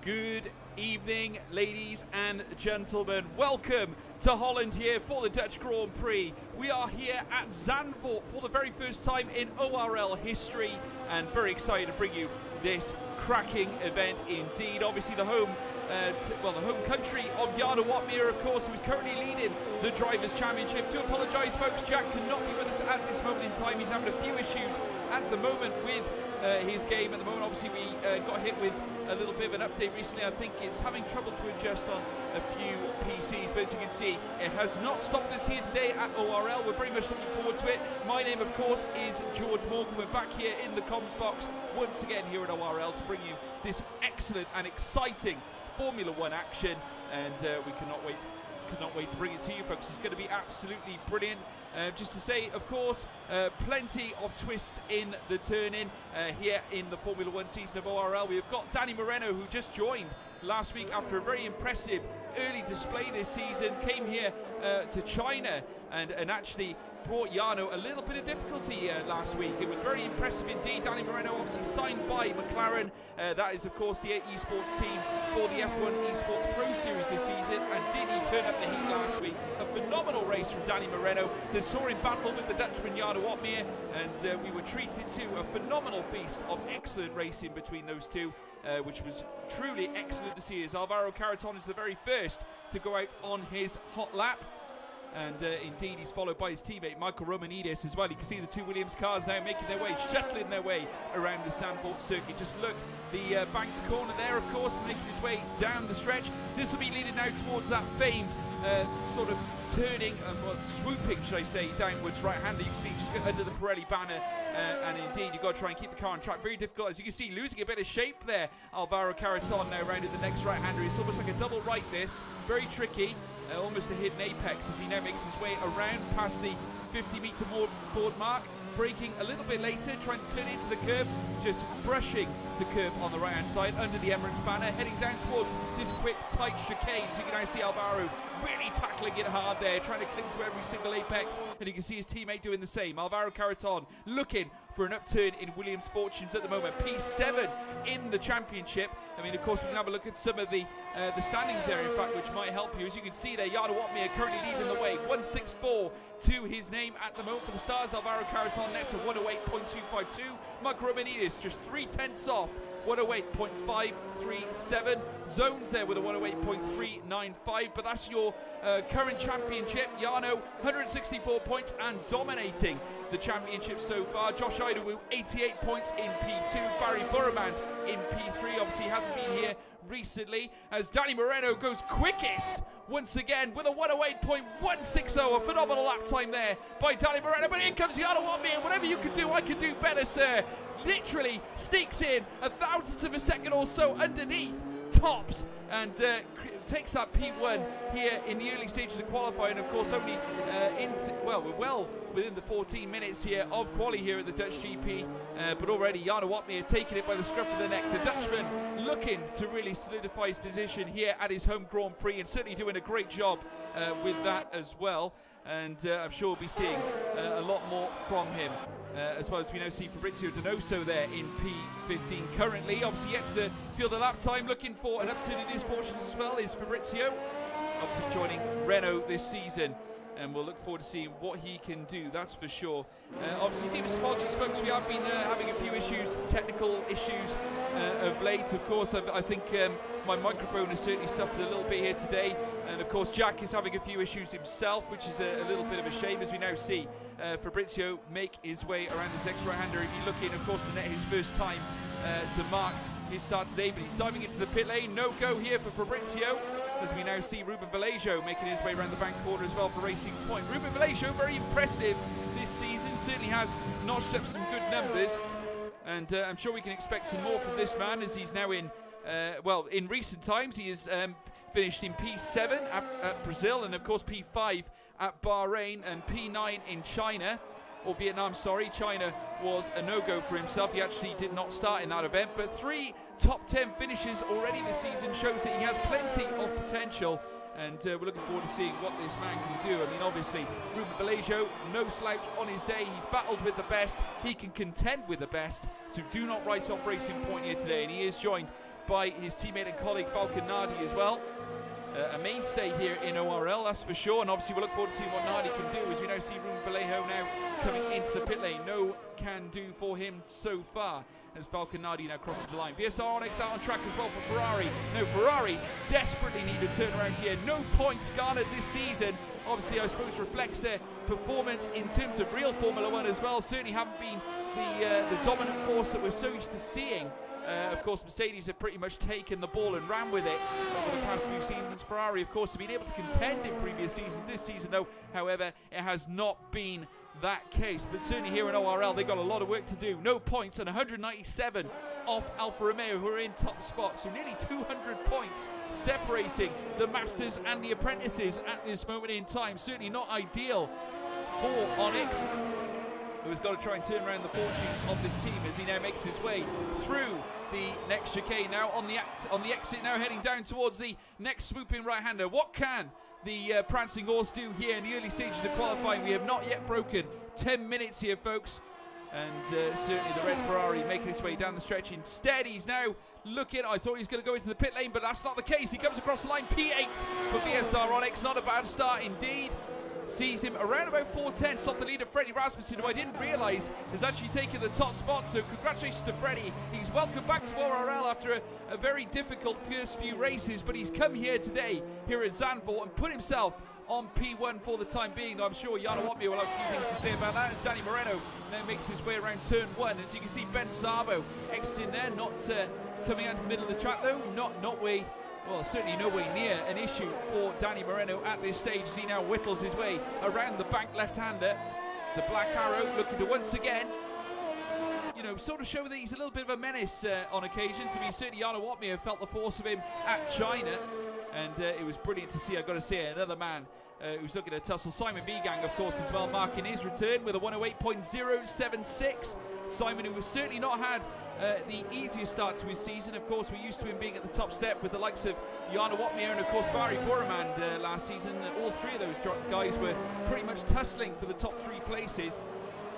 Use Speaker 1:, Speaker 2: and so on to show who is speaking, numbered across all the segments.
Speaker 1: Good evening, ladies and gentlemen. Welcome to Holland here for the Dutch Grand Prix. We are here at Zandvoort for the very first time in ORL history and very excited to bring you this cracking event indeed. Obviously the home country of Jarno Watmere, of course, who is currently leading the Drivers' Championship. Do apologise, folks, Jack cannot be with us at this moment in time. He's having a few issues at the moment with his game. At the moment, obviously, we got hit with a little bit of an update recently. I think it's having trouble to adjust on a few PCs, but as you can see, it has not stopped us here today at ORL. We're very much looking forward to it. My name, of course, is George Morgan. We're back here in the comms box once again here at ORL to bring you this excellent and exciting Formula One action, and we cannot wait to bring it to you, folks. It's going to be absolutely brilliant. Just to say, of course, plenty of twists in the turn-in here in the Formula One season of ORL. We have got Danny Moreno, who just joined last week after a very impressive early display this season. Came here to China and actually brought Jarno a little bit of difficulty last week. It was very impressive indeed. Danny Moreno obviously signed by McLaren. That is, of course, the esports team for the F1 Esports Pro Series this season. And did he turn up the heat last week? A phenomenal race from Danny Moreno that saw him battle with the Dutchman Jarno Watmere. And we were treated to a phenomenal feast of excellent racing between those two, which was truly excellent to see, as Alvaro Carreton is the very first to go out on his hot lap. And indeed, he's followed by his teammate Michael Romanidis as well. You can see the two Williams cars now making their way, shuttling their way around the Zandvoort circuit. Just look, the banked corner there, of course, making his way down the stretch. This will be leading now towards that famed sort of turning, swooping, should I say, downwards right-hander. You can see just under the Pirelli banner. And indeed, you've got to try and keep the car on track. Very difficult, as you can see, losing a bit of shape there. Alvaro Carreton now round at the next right-hander. It's almost like a double right, this. Very tricky. Almost a hidden apex as he now makes his way around past the 50-meter board mark, braking a little bit later, trying to turn into the curve, just brushing the curve on the right-hand side under the Emirates banner, heading down towards this quick, tight chicane. So you can now see Alvaro really tackling it hard there, trying to cling to every single apex, and you can see his teammate doing the same. Alvaro Carreton looking for an upturn in Williams' fortunes at the moment. P7 in the championship. I mean, of course, we can have a look at some of the standings there, in fact, which might help you. As you can see there, Jarno Watmere currently leading the way, 164 to his name at the moment for the stars. Alvaro Carreton next at 108.252. Michael Romanidis just 3/10 off, 108.537. Zones there with a 108.395, but that's your current championship. Jarno, 164 points and dominating the championship so far. Josh Idawu, 88 points in P2. Barry Burremand in P3, obviously hasn't been here recently, as Danny Moreno goes quickest once again with a 108.160. A phenomenal lap time there by Danny Moreno, but here comes Jarno Watmere. Whatever you could do, I could do better, sir. Literally sneaks in a thousandth of a second or so underneath tops and takes that P1 here in the early stages of qualifying. Of course, only we're well within the 14 minutes here of quali here at the DutchGP, but already Jarno Watmere taking it by the scruff of the neck. The Dutchman looking to really solidify his position here at his home Grand Prix, and certainly doing a great job with that as well. And I'm sure we'll be seeing a lot more from him. As well as we now see Fabrizio Donoso there in P15 currently. Obviously yet to field a lap time, looking for an upturn in his fortunes as well is Fabrizio. Obviously joining Renault this season, and we'll look forward to seeing what he can do, that's for sure. Obviously, deepest apologies, folks. We have been having a few issues, technical issues of late. Of course, I think my microphone has certainly suffered a little bit here today. And of course, Jack is having a few issues himself, which is a little bit of a shame, as we now see Fabrizio make his way around this next right-hander. He'll be looking, of course, to net his first time to mark his start today, but he's diving into the pit lane. No go here for Fabrizio, as we now see Ruben Vallejo making his way around the bank corner as well for Racing Point. Ruben Vallejo, very impressive this season, certainly has notched up some good numbers, and I'm sure we can expect some more from this man, as he's now in recent times he has finished in P7 at Brazil, and of course P5 at Bahrain, and P9 in China. Or Vietnam, sorry. China was a no-go for himself. He actually did not start in that event, but 3 top 10 finishes already this season shows that he has plenty of potential, and we're looking forward to seeing what this man can do. I mean, obviously, Ruben Vallejo, no slouch on his day. He's battled with the best. He can contend with the best, so do not write off Racing Point here today, and he is joined by his teammate and colleague Falcon Nardi as well. A mainstay here in ORL, that's for sure, and obviously we'll look forward to seeing what Nardi can do, as we now see Ruben Vallejo now coming into the pit lane. No can do for him so far, as Falcon Nardi now crosses the line. VSR Onyx out on track as well for Ferrari. No, Ferrari desperately need a turnaround here. No points garnered this season. Obviously, I suppose reflects their performance in terms of real Formula One as well. Certainly haven't been the dominant force that we're so used to seeing. Of course, Mercedes have pretty much taken the ball and ran with it over the past few seasons. Ferrari, of course, have been able to contend in previous seasons. This season, though, however, it has not been that case. But certainly here in ORL, they've got a lot of work to do. No points and 197 off Alfa Romeo, who are in top spot. So nearly 200 points separating the Masters and the Apprentices at this moment in time. Certainly not ideal for Onyx, who has got to try and turn around the fortunes of this team as he now makes his way through the next chicane. Now on the exit, now heading down towards the next swooping right-hander. What can the Prancing Horse do here in the early stages of qualifying? We have not yet broken 10 minutes here, folks. And certainly the red Ferrari making his way down the stretch. Instead, he's now looking. I thought he was going to go into the pit lane, but that's not the case. He comes across the line. P8 for VSR Onyx. Not a bad start indeed. Sees him around about 410, stopped the leader Freddie Rasmussen, who I didn't realise has actually taken the top spot. So congratulations to Freddie. He's welcome back to ORL after a very difficult first few races, but he's come here today, here at Zandvoort, and put himself on P1 for the time being. Though I'm sure Jana Watmir will have a few things to say about that, as Danny Moreno now makes his way around turn 1. As you can see, Ben Sabo exiting there, not coming out to the middle of the track though, certainly no way near an issue for Danny Moreno at this stage, as he now whittles his way around the bank left-hander. The Black Arrow looking to once again, sort of show that he's a little bit of a menace on occasions. I mean, certainly Jana Watmir felt the force of him at China, and it was brilliant to see, I've got to say, another man who's looking to tussle. Simon Vigang, of course, as well, marking his return with a 108.076. Simon, who has certainly not had the easiest start to his season. Of course, we're used to him being at the top step with the likes of Jana Watmir and, of course, Barry Borremand last season. All three of those guys were pretty much tussling for the top 3 places.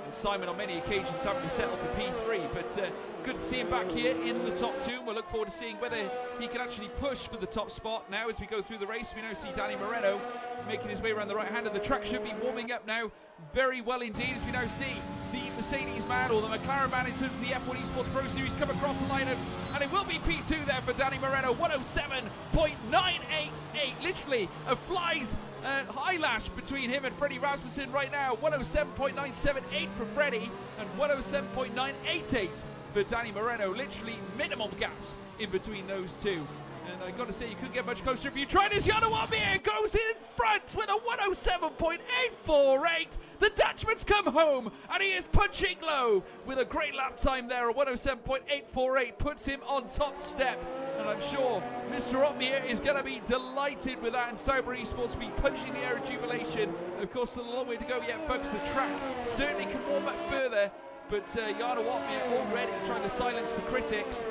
Speaker 1: And Simon, on many occasions, having to settle for P3. But good to see him back here in the top 2. We'll look forward to seeing whether he can actually push for the top spot. Now, as we go through the race, we now see Danny Moreno making his way around the right hand, and the track should be warming up now very well indeed, as we now see the Mercedes man, or the McLaren man in terms of the F1 Esports Pro Series, come across the lineup, and it will be P2 there for Danny Moreno. 107.988, literally a fly's eyelash between him and Freddie Rasmussen right now. 107.978 for Freddie and 107.988 for Danny Moreno. Literally minimum gaps in between those two. And I've got to say, you couldn't get much closer if you tried. As Jana Watmir goes in front with a 107.848. The Dutchman's come home, and he is punching low with a great lap time there. A 107.848 puts him on top step. And I'm sure Mr. Watmir is going to be delighted with that, and Sauber Esports will be punching the air of jubilation. Of course, there's a long way to go yet, folks. The track certainly can warm up further, but Jana Watmir already trying to silence the critics,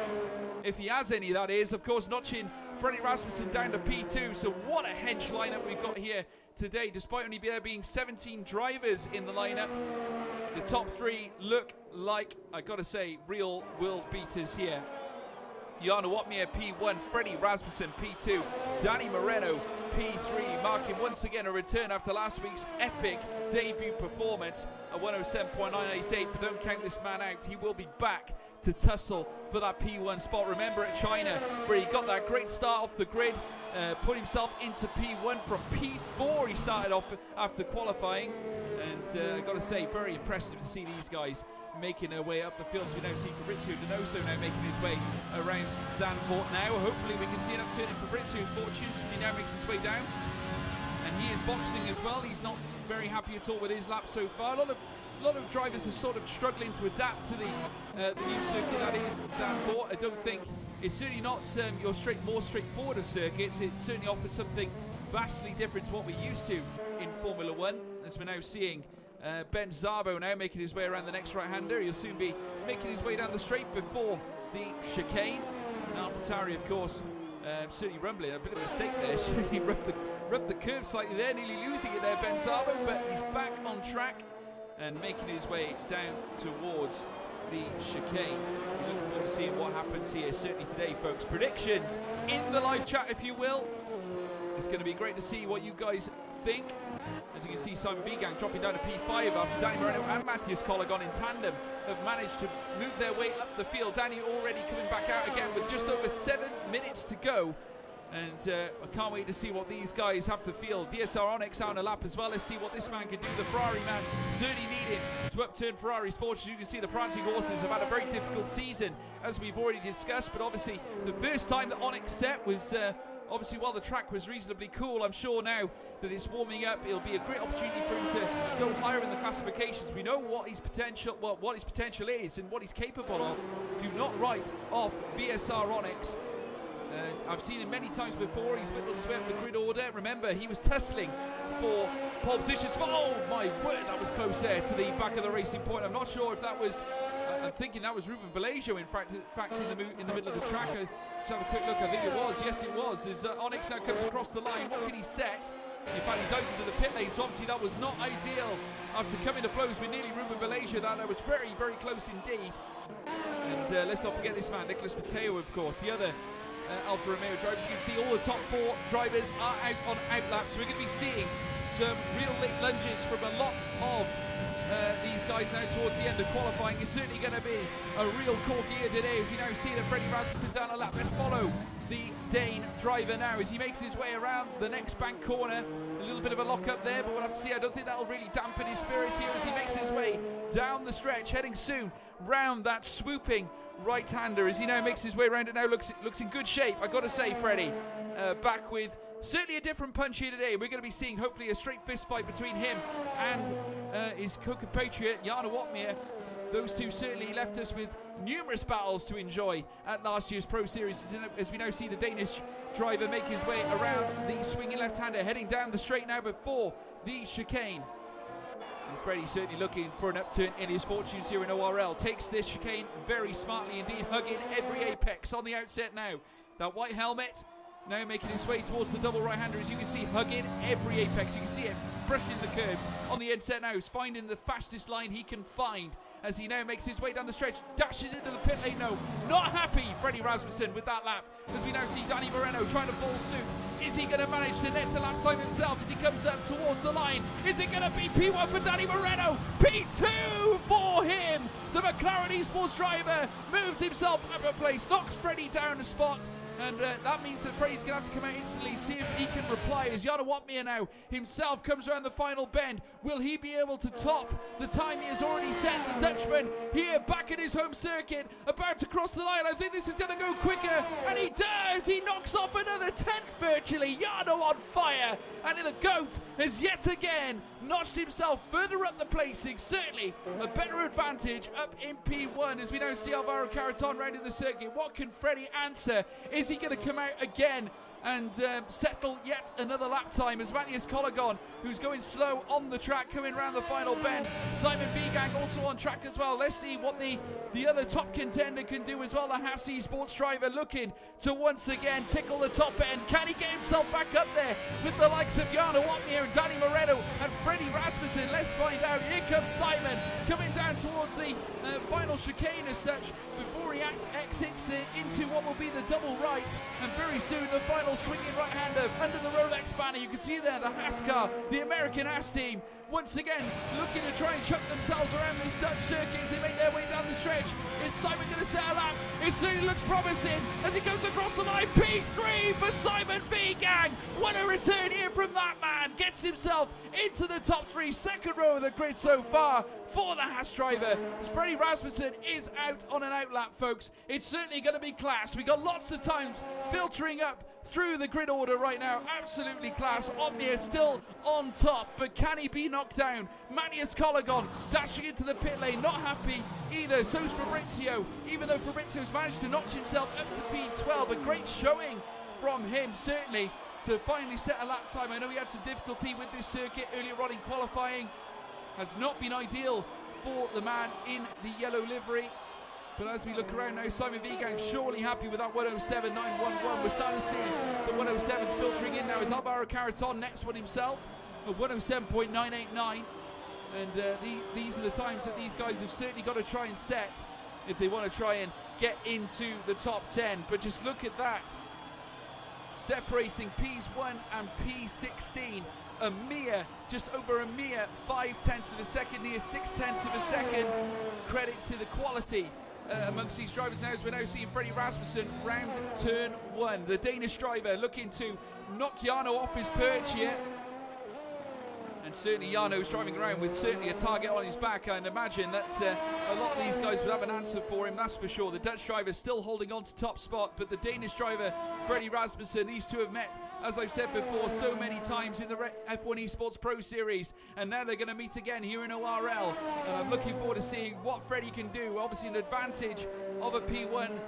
Speaker 1: if he has any, that is. Of course, notching Freddie Rasmussen down to P2. So what a hench lineup we've got here today. Despite only there being 17 drivers in the lineup, the top 3 look like, I got to say, real world beaters here. Jana Watmir P1, Freddie Rasmussen P2, Danny Moreno P3, marking once again a return after last week's epic debut performance at 107.988. But don't count this man out, he will be back to tussle for that P1 spot. Remember at China, where he got that great start off the grid, put himself into P1 from P4 he started off after qualifying. And I've got to say, very impressive to see these guys making their way up the field. We now see Fabrizio Donoso now making his way around Zandvoort now. Hopefully we can see an upturn in Fabrizio's fortunes as he now makes his way down. And he is boxing as well. He's not very happy at all with his lap so far. A lot of drivers are sort of struggling to adapt to the new circuit that is Zandvoort. I don't think it's certainly not your more straightforward of circuits. It certainly offers something vastly different to what we're used to in Formula One, as we're now seeing Ben Szabo now making his way around the next right-hander. He'll soon be making his way down the straight before the chicane. And AlphaTauri, of course, certainly rumbling. A bit of a mistake there. Certainly rubbed the curve slightly there, nearly losing it there, Ben Szabo, but he's back on track and making his way down towards the chicane. We're looking forward to seeing what happens here, certainly today, folks. Predictions in the live chat, if you will. It's going to be great to see what you guys think. As you can see, Simon Vigang dropping down to P5 after Danny Moreno and Matthias Collegon in tandem have managed to move their way up the field. Danny already coming back out again with just over 7 minutes to go. And I can't wait to see what these guys have to feel. VSR Onyx out on a lap as well. Let's see what this man can do. The Ferrari man certainly needed to upturn Ferrari's fortunes. You can see the prancing horses have had a very difficult season, as we've already discussed. But obviously, the first time that Onyx set was obviously while the track was reasonably cool. I'm sure now that it's warming up, it'll be a great opportunity for him to go higher in the classifications. We know what his potential, what his potential is, and what he's capable of. Do not write off VSR Onyx. I've seen him many times before. He's whittled his way up the grid order. Remember, he was tussling for pole position. Oh my word, that was close there to the back of the racing point. I'm not sure if that was. I'm thinking that was Ruben Vallejo, in fact, in the middle of the track. Let's have a quick look. I think it was. Yes, it was. As Onyx now comes across the line, what can he set? In fact, he dives into the pit lane, so obviously that was not ideal. After coming to blows with nearly Ruben Vallejo, that was very, very close indeed. And let's not forget this man, Nicholas Mateo, of course, the other Alfa Romeo drivers. You can see all the top 4 drivers are out on outlaps. We're going to be seeing some real late lunges from a lot of these guys now towards the end of qualifying. It's certainly going to be a real corker here today, as we now see that Freddie Rasmussen down a lap. Let's follow the Dane driver now as he makes his way around the next bank corner. A little bit of a lock up there, but we'll have to see. I don't think that'll really dampen his spirits here as he makes his way down the stretch, heading soon round that swooping right-hander as he now makes his way around it. Now looks in good shape, I gotta say. Freddie back with certainly a different punch here today. We're going to be seeing hopefully a straight fist fight between him and his co-compatriot Jana Watmere. Those two certainly left us with numerous battles to enjoy at last year's Pro Series, as we now see the Danish driver make his way around the swinging left-hander, heading down the straight now before the chicane. And Freddie certainly looking for an upturn in his fortunes here in ORL. Takes this chicane very smartly indeed, hugging every apex on the outset now. That white helmet now making his way towards the double right-hander, as you can see, hugging every apex. You can see it brushing the curves on the inset now. He's finding the fastest line he can find as he now makes his way down the stretch, dashes into the pit lane. No, not happy, Freddie Rasmussen, with that lap, as we now see Danny Moreno trying to follow suit. Is he going to manage to net a lap time himself as he comes up towards the line? Is it going to be P1 for Danny Moreno? P2 for him! The McLaren Esports driver moves himself up a place, knocks Freddie down a spot. And that means that Freddie's going to have to come out instantly to see if he can reply, as Jana Watmere now himself comes around the final bend. Will he be able to top the time he has already set? The Dutchman here back at his home circuit, about to cross the line. I think this is going to go quicker, and he does. He knocks off another 10th virtually. Jana on fire, and the GOAT has yet again notched himself further up the placing. Certainly a better advantage up in P1 as we now see Alvaro Caraton round in the circuit. What can Freddie answer? Is he going to come out again and settle yet another lap time as Matthias Collegon, who's going slow on the track, coming around the final bend. Simon Vigang also on track as well. Let's see what the other top contender can do as well. The Hassi sports driver looking to once again tickle the top end. Can he get himself back up there with the likes of Jana Watmere and Danny Moreno and Freddie Rasmussen? Let's find out. Here comes Simon coming down towards the final chicane as such, before he exits into what will be the double right, and very soon the final swinging right-hander under the Rolex banner. You can see there the Haas car, the American Haas team, once again looking to try and chuck themselves around this Dutch circuit as they make their way down the stretch. Is Simon going to set a lap? It certainly looks promising as he goes across the line. P3 for Simon Vigang. What a return here from that man. Gets himself into the top 3, second row of the grid so far for the Haas driver. As Freddie Rasmussen is out on an outlap, folks. It's certainly going to be class. We got lots of times filtering up through the grid order right now. Absolutely class. Omnia still on top, but can he be knocked down? Matthias Collegon dashing into the pit lane, not happy either. So's Fabrizio, even though Fabrizio's managed to notch himself up to P12. A great showing from him, certainly, to finally set a lap time. I know he had some difficulty with this circuit earlier on in qualifying. Has not been ideal for the man in the yellow livery. But as we look around now, Simon Vigang surely happy with that 107.911. We're starting to see the 107s filtering in now. Is Alvaro Caraton next one himself? A 107.989. And these are the times that these guys have certainly got to try and set if they want to try and get into the top 10. But just look at that. Separating P1 and P16. Just over a mere 0.5 of a second, near 0.6 of a second. Credit to the quality amongst these drivers now, as we're now seeing Freddie Rasmussen round turn 1. The Danish driver looking to knock Jarno off his perch here. And certainly Jarno's driving around with certainly a target on his back. I'd imagine that a lot of these guys would have an answer for him, that's for sure. The Dutch driver still holding on to top spot, but the Danish driver, Freddie Rasmussen, these two have met, as I've said before, so many times in the F1 Esports Pro Series, and now they're going to meet again here in ORL, and I'm looking forward to seeing what Freddie can do. Obviously an advantage of a P1,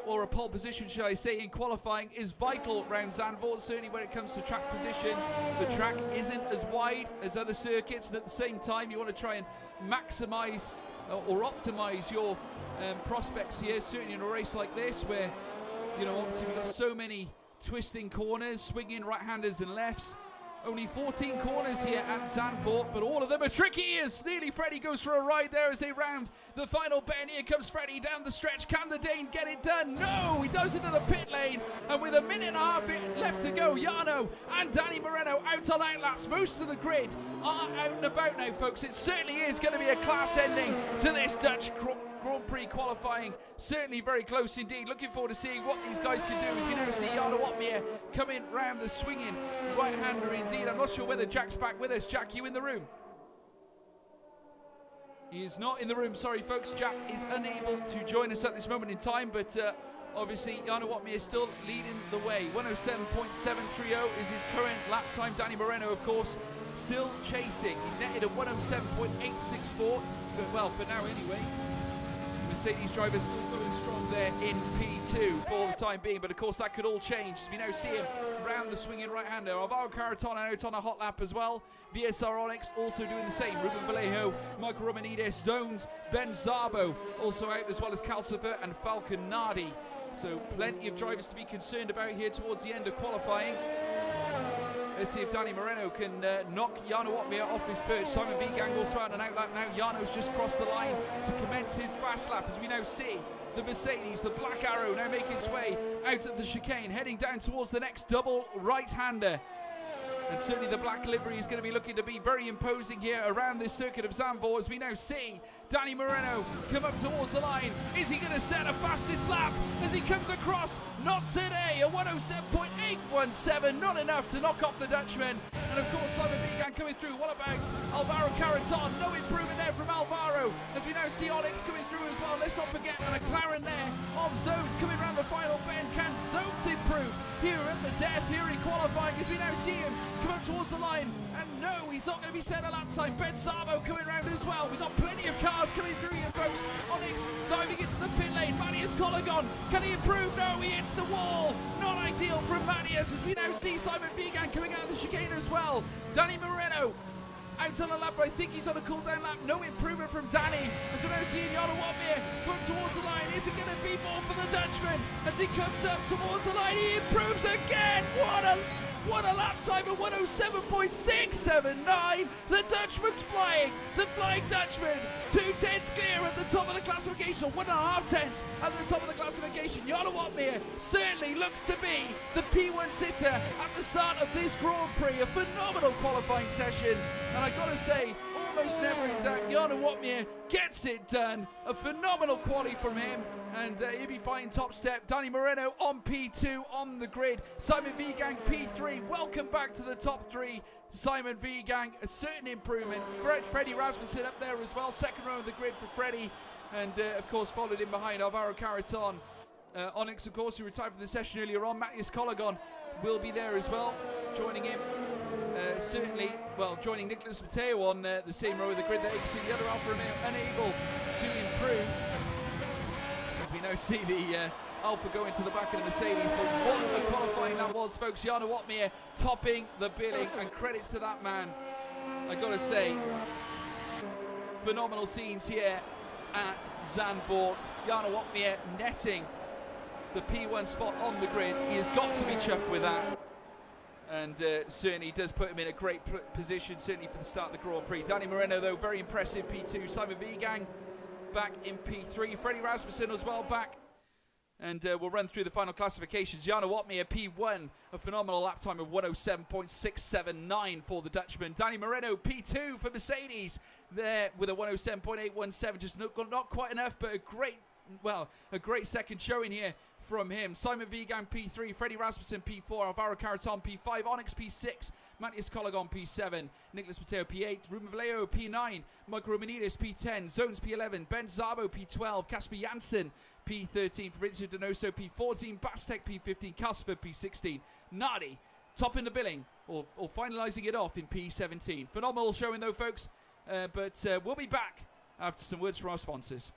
Speaker 1: or a pole position should I say, in qualifying is vital round Zandvoort, certainly when it comes to track position. The track isn't as wide as other circuits, and at the same time you want to try and maximise or optimise your prospects here, certainly in a race like this where, you know, obviously we've got so many twisting corners, swinging right-handers and lefts. Only 14 corners here at Zandvoort, but all of them are tricky as nearly Freddie goes for a ride there as they round the final bend. Here comes Freddie down the stretch. Can the Dane get it done? No, he does it in the pit lane, and with a minute and a half left to go, Jarno and Danny Moreno out on outlaps. Most of the grid are out and about now, folks. It certainly is going to be a class ending to this Dutch Grand Prix qualifying. Certainly very close indeed. Looking forward to seeing what these guys can do as we now see Jarno Opmeer coming round the swinging right-hander indeed. I'm not sure whether Jack's back with us. Jack, you in the room? He is not in the room, sorry folks. Jack is unable to join us at this moment in time, but obviously Jarno Opmeer is still leading the way. 107.730 is his current lap time. Danny Moreno, of course, still chasing. He's netted a 107.864. Well, for now anyway. Mercedes drivers still going strong there in P2 for the time being, but of course that could all change. We now see him round the swinging right-hander. Alvaro Caraton out on a hot lap as well. VSR Onyx also doing the same. Ruben Vallejo, Michael Romanidis, Zones, Ben Zabo also out, as well as Calcifer and Falconardi. So plenty of drivers to be concerned about here towards the end of qualifying. Let's see if Danny Moreno can knock Jarno Opmeer off his perch. Simon Vigang also out on an outlap now. Jarno's just crossed the line to commence his fast lap as we now see the Mercedes, the Black Arrow, now making its way out of the chicane, heading down towards the next double right-hander. And certainly the black livery is going to be looking to be very imposing here around this circuit of Zandvoort as we now see Danny Moreno come up towards the line. Is he going to set a fastest lap as he comes across? Not today. A 107.817, not enough to knock off the Dutchman. And of course Simon Vigan coming through. What about Alvaro Caraton? No improvement there from Alvaro as we now see Onyx coming through as well. Let's not forget the McLaren there on Zones coming around the final bend. Can Zones improve here at the death here in qualifying as we now see him come up towards the line? And no, he's not going to be set a lap time. Ben Sabo coming around as well. We've got plenty of cars coming through here, folks. Onyx diving into the pit lane. Manius Colagon, can he improve? No, he hits the wall. Not ideal from Manius as we now see Simon Vigan coming out of the chicane as well. Danny Moreno out on a lap, but I think he's on a cool down lap. No improvement from Danny as we now see Jarno Opmeer come towards the line. Is it going to be more for the Dutchman as he comes up towards the line? He improves again. What a lap time of 107.679. The Dutchman's flying. The Flying Dutchman. 2 tenths clear at the top of the classification. 1.5 tenths at the top of the classification. Jarno Opmeer certainly looks to be the P1 sitter at the start of this Grand Prix. A phenomenal qualifying session. And I got to say, almost never in doubt, Jarno Opmeer gets it done. A phenomenal quali from him. And he'll be fighting top step. Danny Moreno on P2 on the grid. Simon Vigang P3. Welcome back to the top 3. Simon Vigang, a certain improvement. Freddie Rasmussen up there as well. Second row of the grid for Freddie. And of course followed in behind Alvaro Caraton. Onyx, of course, who retired from the session earlier on. Matthias Colagon will be there as well, joining him. Certainly, well, joining Nicholas Matteo on the same row of the grid there. You can see the other Alfa Romeo unable to improve. As we now see the Alfa go into the back of the Mercedes. But what a qualifying that was, folks. Jarno Opmeer topping the billing, and credit to that man. I gotta say, phenomenal scenes here at Zandvoort. Jarno Opmeer netting the P1 spot on the grid. He has got to be chuffed with that. And certainly does put him in a great position, certainly for the start of the Grand Prix. Danny Moreno, though, very impressive P2. Simon Vigang back in P3. Freddie Rasmussen as well back. And we'll run through the final classifications. Jarno Watmir, P1, a phenomenal lap time of 107.679 for the Dutchman. Danny Moreno, P2 for Mercedes, there with a 107.817. Just not quite enough, but a great second showing here from him. Simon Vigan, P3. Freddie Rasmussen, P4. Alvaro Caraton, P5. Onyx, P6. Matthias Collegon, P7. Nicholas Mateo, P8. Ruben Vallejo, P9. Michael Romanidis, P10. Zones, P11. Ben Zabo, P12. Casper Janssen, P13. Fabrizio Donoso, P14. Bastek, P15. Casper, P16. Nardi, top in the billing, or finalising it off in P17. Phenomenal showing though, folks. But we'll be back after some words from our sponsors.